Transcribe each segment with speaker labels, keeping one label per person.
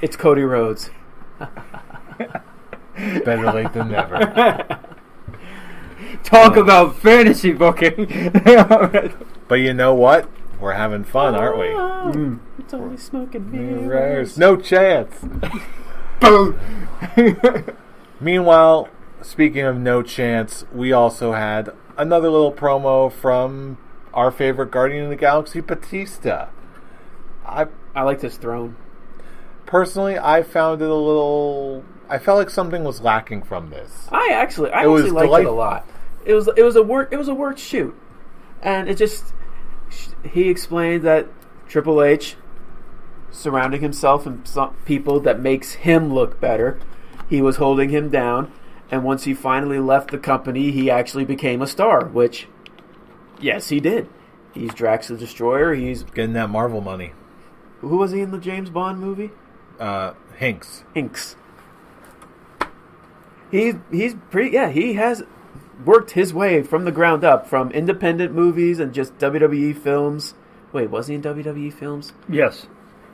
Speaker 1: It's Cody Rhodes.
Speaker 2: Better late than never.
Speaker 3: Talk about fantasy booking.
Speaker 2: But you know what? We're having fun, aren't we?
Speaker 1: It's only smoke and mirrors.
Speaker 2: No chance.
Speaker 3: Boom.
Speaker 2: Meanwhile, speaking of no chance, we also had another little promo from our favorite Guardian of the Galaxy, Batista.
Speaker 1: I liked his throne.
Speaker 2: Personally, I found it a little... I felt like something was lacking from this.
Speaker 1: I actually liked it a lot. It was a work shoot, and it just he explained that Triple H surrounding himself and some people that makes him look better. He was holding him down, and once he finally left the company, he actually became a star. Which, yes, he did. He's Drax the Destroyer. He's
Speaker 2: getting that Marvel money.
Speaker 1: Who was he in the James Bond movie?
Speaker 2: Hinks.
Speaker 1: He's pretty. Yeah, he has worked his way from the ground up, from independent movies and just WWE films. Wait, was he in WWE films?
Speaker 3: Yes.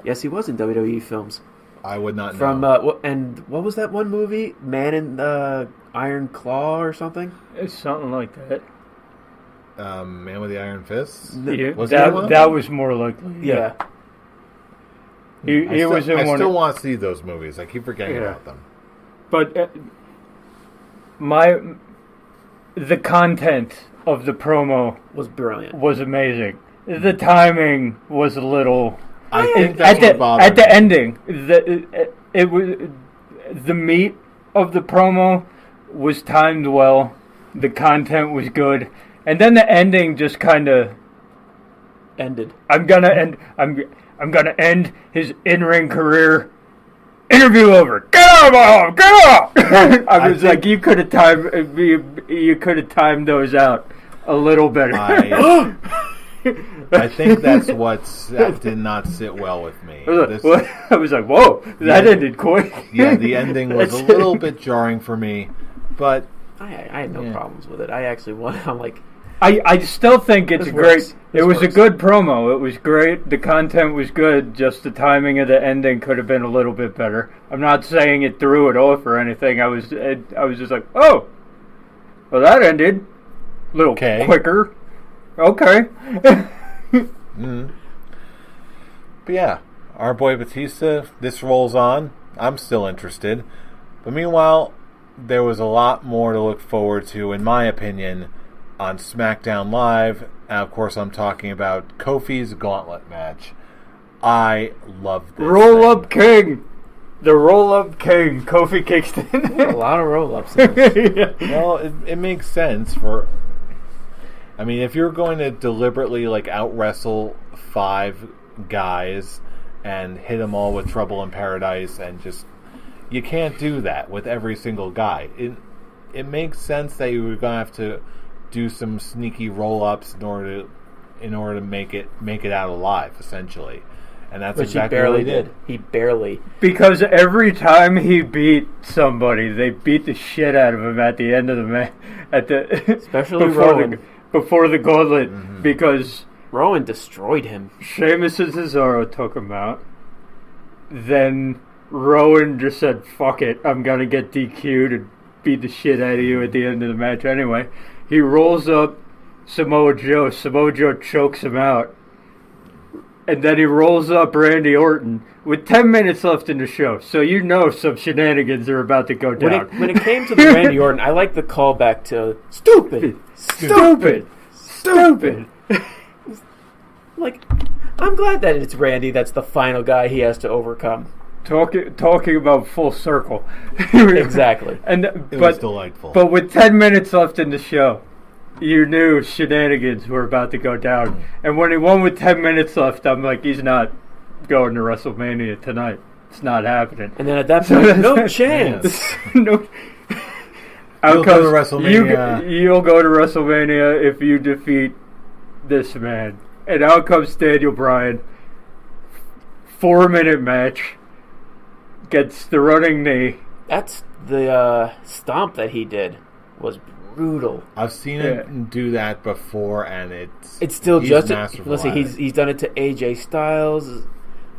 Speaker 1: Yes, he was in WWE films.
Speaker 2: I would not know.
Speaker 1: From and what was that one movie? Man in Iron Claw or something?
Speaker 3: It's something like that.
Speaker 2: Man with the Iron Fist?
Speaker 3: Was that was more likely.
Speaker 1: Yeah.
Speaker 3: He was in
Speaker 2: I
Speaker 3: one.
Speaker 2: still want to see those movies. I keep forgetting about them.
Speaker 3: But the content of the promo
Speaker 1: was brilliant.
Speaker 3: Was amazing. The timing was a little.
Speaker 2: I think that's what bothered
Speaker 3: me. At the ending, it was the meat of the promo was timed well. The content was good, and then the ending just kind of
Speaker 1: ended.
Speaker 3: I'm gonna end his in-ring career. Interview over. Get out of my home. Get out. I was like, you could have timed those out a little better.
Speaker 2: I think that's that did not sit well with me.
Speaker 3: I was like, whoa, that ended quick.
Speaker 2: Yeah, the ending was a little bit jarring for me, but
Speaker 1: I had no problems with it. I actually I'm like,
Speaker 3: I still think it's great. It was a good promo. It was great. The content was good. Just the timing of the ending could have been a little bit better. I'm not saying it threw it off or anything. I was just like, oh, well, that ended a little quicker. Okay.
Speaker 2: But yeah, our boy Batista, this rolls on. I'm still interested. But meanwhile, there was a lot more to look forward to, in my opinion, on SmackDown Live. And of course, I'm talking about Kofi's Gauntlet match. I love this.
Speaker 3: Roll-Up King. The Roll-Up King, Kofi Kingston.
Speaker 1: A lot of roll-ups in this.
Speaker 2: Well, it makes sense for... I mean, if you're going to deliberately out-wrestle 5 guys and hit them all with Trouble in Paradise and just... You can't do that with every single guy. It makes sense that you're going to have to do some sneaky roll-ups in order to make it out alive, essentially. And that's
Speaker 1: Which
Speaker 2: exactly
Speaker 1: he barely
Speaker 2: what he did.
Speaker 1: He barely.
Speaker 3: Because every time he beat somebody, they beat the shit out of him at the end of the match.
Speaker 1: Especially Rowan.
Speaker 3: Before the gauntlet, because
Speaker 1: Rowan destroyed him.
Speaker 3: Sheamus and Cesaro took him out. Then Rowan just said, fuck it, I'm going to get DQ'd and beat the shit out of you at the end of the match anyway. He rolls up Samoa Joe. Samoa Joe chokes him out. And then he rolls up Randy Orton with 10 minutes left in the show. So you know some shenanigans are about to go down.
Speaker 1: When it came to the Randy Orton, I like the callback to stupid. Like, I'm glad that it's Randy that's the final guy he has to overcome.
Speaker 3: Talking about full circle.
Speaker 1: Exactly.
Speaker 2: It was delightful.
Speaker 3: But with 10 minutes left in the show, you knew shenanigans were about to go down. And when he won with 10 minutes left, I'm like, he's not going to WrestleMania tonight. It's not happening.
Speaker 1: And then at that point, no chance.
Speaker 3: No.
Speaker 2: You'll go to WrestleMania.
Speaker 3: You'll go to WrestleMania if you defeat this man. And out comes Daniel Bryan. 4-minute match. Gets the running knee.
Speaker 1: That's the stomp that he did was brutal.
Speaker 2: I've seen him do that before, and it's
Speaker 1: still just
Speaker 2: masterful.
Speaker 1: Listen, he's done it to AJ Styles.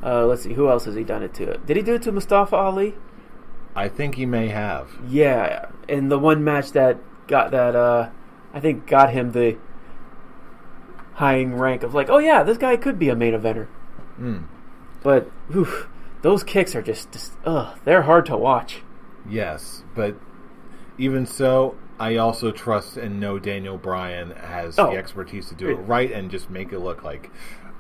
Speaker 1: Let's see, who else has he done it to? Did he do it to Mustafa Ali?
Speaker 2: I think he may have.
Speaker 1: Yeah, in the one match that got him the high rank of like, oh yeah, this guy could be a main eventer. But those kicks are just they're hard to watch.
Speaker 2: Yes, but even so, I also trust and know Daniel Bryan has the expertise to do it right and just make it look like,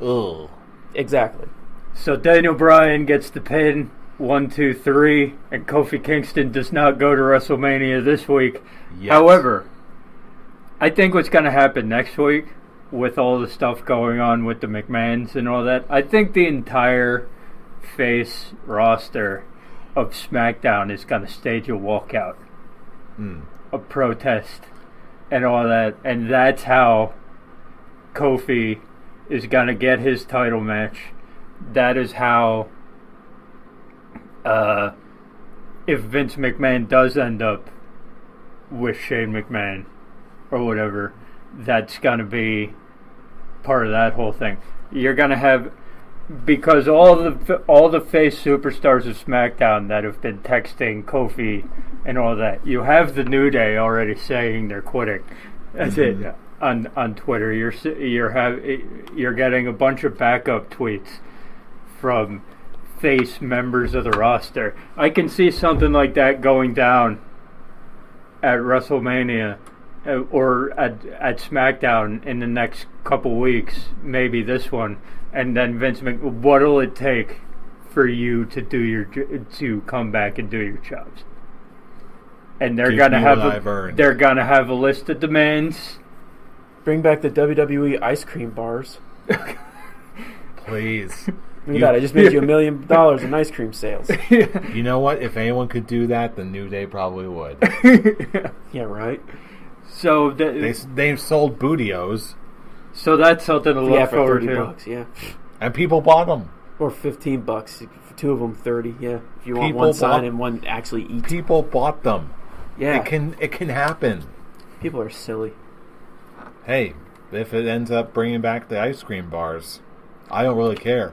Speaker 2: ugh.
Speaker 1: Exactly.
Speaker 3: So Daniel Bryan gets the pin, 1, 2, 3, and Kofi Kingston does not go to WrestleMania this week. Yes. However, I think what's going to happen next week, with all the stuff going on with the McMahons and all that, I think the entire face roster of SmackDown is going to stage a walkout, a protest, and all that. And that's how Kofi is going to get his title match. That is how, if Vince McMahon does end up with Shane McMahon or whatever, that's going to be part of that whole thing. You're going to have, because all the face superstars of SmackDown that have been texting Kofi and all that, you have the New Day already saying they're quitting. That's it. On Twitter, you're getting a bunch of backup tweets from face members of the roster. I can see something like that going down at WrestleMania or at SmackDown in the next couple weeks, maybe this one, and then Vince McMahon, what'll it take for you to come back and do your jobs? And they're gonna have a list of demands.
Speaker 1: Bring back the WWE ice cream bars.
Speaker 2: Please.
Speaker 1: I just made you $1 million in ice cream sales.
Speaker 2: You know what? If anyone could do that, the New Day probably would.
Speaker 1: Yeah, right.
Speaker 3: So
Speaker 2: they've sold Bootios.
Speaker 3: So that's something to look forward to.
Speaker 1: $30, yeah.
Speaker 2: And people bought them.
Speaker 1: Or $15. Two of them, 30. Yeah. If you want one sign and one actually eat.
Speaker 2: People bought them.
Speaker 1: Yeah.
Speaker 2: It can happen.
Speaker 1: People are silly.
Speaker 2: Hey, if it ends up bringing back the ice cream bars, I don't really care.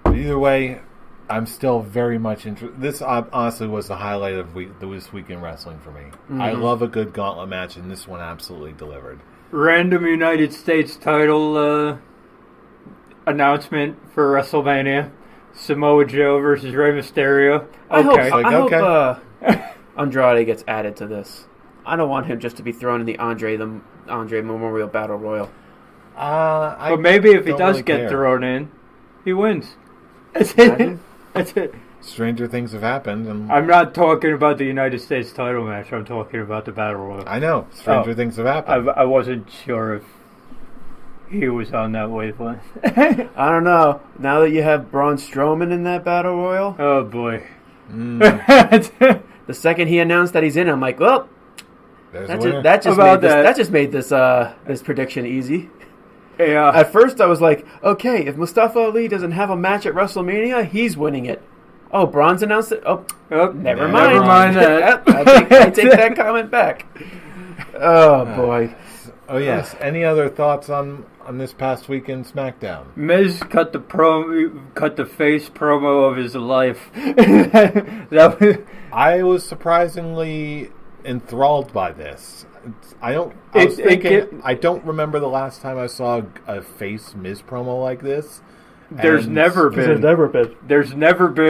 Speaker 2: But either way, I'm still very much interested. This honestly was the highlight of this week in wrestling for me. Mm-hmm. I love a good gauntlet match, and this one absolutely delivered.
Speaker 3: Random United States title announcement for WrestleMania. Samoa Joe versus Rey Mysterio.
Speaker 1: I hope Andrade gets added to this. I don't want him just to be thrown in the Andre Memorial Battle Royal.
Speaker 3: But maybe if he does get thrown in, he wins. That's it. That's it.
Speaker 2: Stranger things have happened. And
Speaker 3: I'm not talking about the United States title match. I'm talking about the Battle Royal.
Speaker 2: I know. Stranger things have happened.
Speaker 3: I wasn't sure if he was on that wavelength.
Speaker 1: I don't know. Now that you have Braun Strowman in that Battle Royal.
Speaker 3: Oh, boy.
Speaker 1: The second he announced that he's in, I'm like, well, that just made this prediction easy.
Speaker 3: Yeah.
Speaker 1: At first, I was like, okay, if Mustafa Ali doesn't have a match at WrestleMania, he's winning it. Oh, Braun's announced it? Oh, never mind.
Speaker 3: Never mind that.
Speaker 1: I take that comment back. Oh, boy.
Speaker 2: Oh, yes. Any other thoughts on this past week in SmackDown?
Speaker 3: Miz cut the face promo of his life.
Speaker 2: I was surprisingly enthralled by this. I don't remember the last time I saw a face Miz promo like this.
Speaker 3: There's never been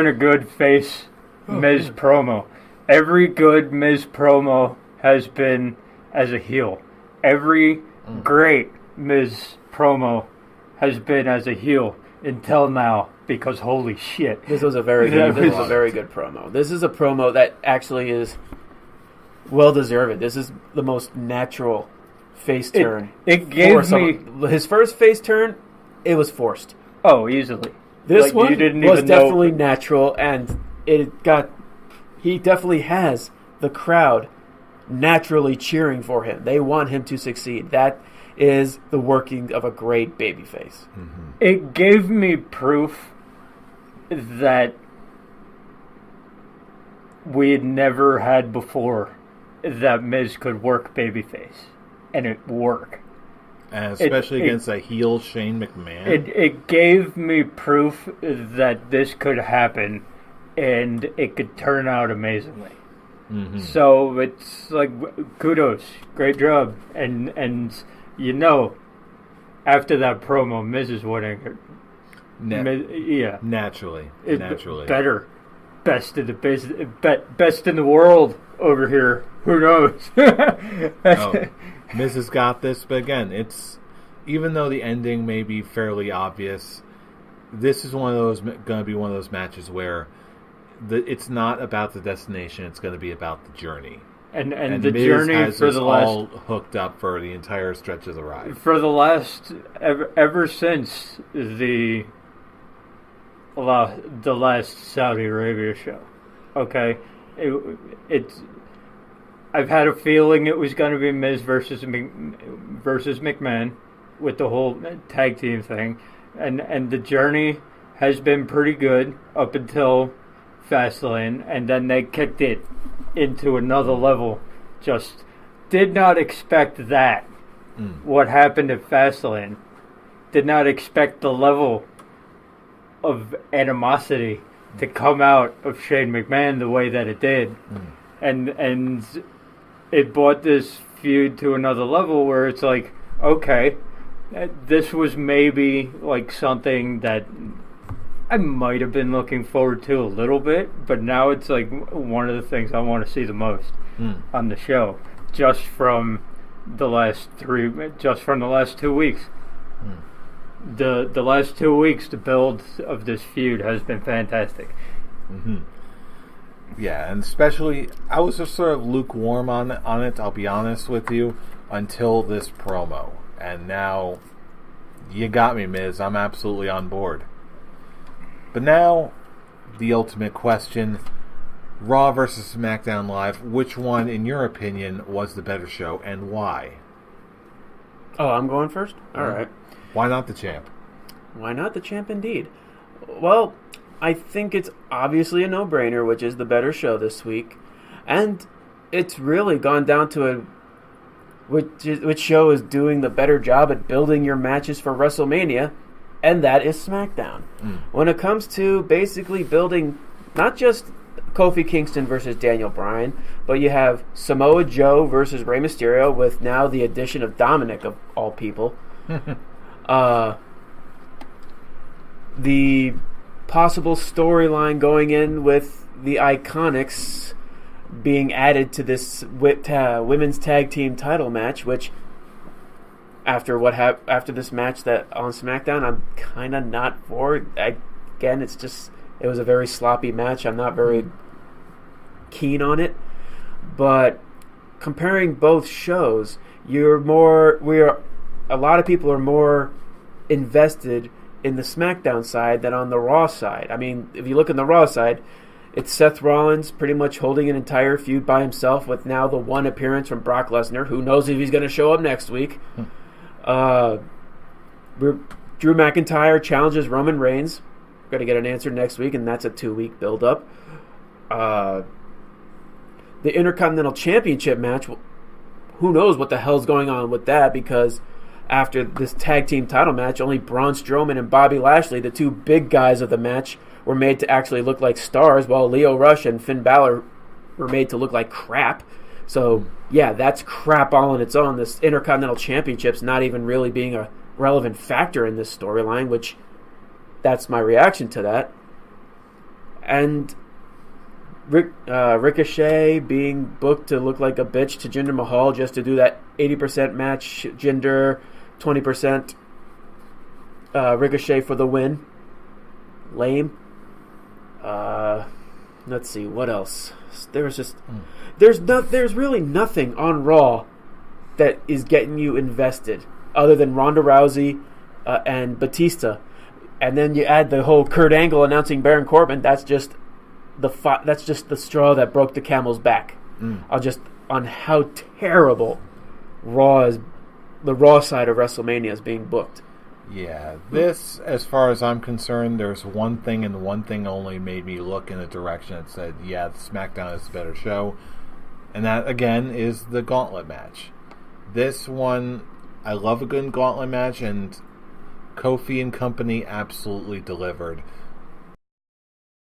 Speaker 3: a good face Miz promo. Every good Miz promo has been as a heel. Every great Miz promo has been as a heel until now, because holy shit.
Speaker 1: This was a very good promo. This is a promo that actually is well deserved. This is the most natural face turn.
Speaker 3: It gave me
Speaker 1: his first face turn. It was forced.
Speaker 3: Oh, easily.
Speaker 1: This one was definitely natural, and he definitely has the crowd naturally cheering for him. They want him to succeed. That is the working of a great babyface.
Speaker 2: Mm-hmm.
Speaker 3: It gave me proof that we had never had before that Miz could work babyface, and it worked.
Speaker 2: And especially against a heel Shane McMahon.
Speaker 3: It gave me proof that this could happen, and it could turn out amazingly. Mm-hmm. So it's like, kudos, great job, and after that promo, Mrs. winning,
Speaker 2: naturally,
Speaker 3: better, best in the best in the world over here. Who knows?
Speaker 2: Mrs. got this, but again, it's even though the ending may be fairly obvious, this is going to be one of those matches where it's not about the destination; it's going to be about the journey. And
Speaker 3: the
Speaker 2: Miz
Speaker 3: journey
Speaker 2: has
Speaker 3: for the last
Speaker 2: all hooked up for the entire stretch of the ride.
Speaker 3: For the last ever since the last Saudi Arabia show, okay, it's. I've had a feeling it was going to be Miz versus McMahon with the whole tag team thing, and the journey has been pretty good up until Fastlane, and then they kicked it into another level. Just did not expect that. What happened at Fastlane. Did not expect the level of animosity to come out of Shane McMahon the way that it did. And it brought this feud to another level where it's like, okay, this was maybe like something that I might have been looking forward to a little bit, but now it's like one of the things I want to see the most on the show, just from the last 2 weeks. The last 2 weeks, the build of this feud has been fantastic.
Speaker 2: Mm-hmm. Yeah, and especially, I was just sort of lukewarm on it, I'll be honest with you, until this promo. And now, you got me, Miz. I'm absolutely on board. But now, the ultimate question, Raw versus SmackDown Live, which one, in your opinion, was the better show, and why?
Speaker 1: Oh, I'm going first? All right.
Speaker 2: Why not the champ?
Speaker 1: Why not the champ, indeed? Well, I think it's obviously a no-brainer, which is the better show this week. And it's really gone down to which show is doing the better job at building your matches for WrestleMania, and that is SmackDown. When it comes to basically building not just Kofi Kingston versus Daniel Bryan, but you have Samoa Joe versus Rey Mysterio with now the addition of Dominic, of all people. The possible storyline going in with the Iconics being added to this women's tag team title match, which after this match that on SmackDown, I'm kind of not for. Again, it was a very sloppy match. I'm not very keen on it, but comparing both shows, a lot of people are more invested in the SmackDown side than on the Raw side. I mean, if you look on the Raw side, it's Seth Rollins pretty much holding an entire feud by himself with now the one appearance from Brock Lesnar. Who knows if he's going to show up next week. Drew McIntyre challenges Roman Reigns. We're going to get an answer next week, and that's a 2-week build-up. The Intercontinental Championship match, who knows what the hell's going on with that, because after this tag team title match, only Braun Strowman and Bobby Lashley, the two big guys of the match, were made to actually look like stars, while Lio Rush and Finn Balor were made to look like crap. So, yeah, that's crap all on its own. This Intercontinental Championship's not even really being a relevant factor in this storyline, which that's my reaction to that. And Ricochet being booked to look like a bitch to Jinder Mahal just to do that 80% match, Jinder, 20% Ricochet for the win. Lame. Let's see, what else? There's really nothing on Raw that is getting you invested other than Ronda Rousey and Batista. And then you add the whole Kurt Angle announcing Baron Corbin. That's just the straw that broke the camel's back. On how terrible the Raw side of WrestleMania is being booked.
Speaker 2: Yeah, this, as far as I'm concerned, there's one thing and one thing only made me look in a direction that said, yeah, SmackDown is the better show. And that, again, is the gauntlet match. This one, I love a good gauntlet match, and Kofi and company absolutely delivered.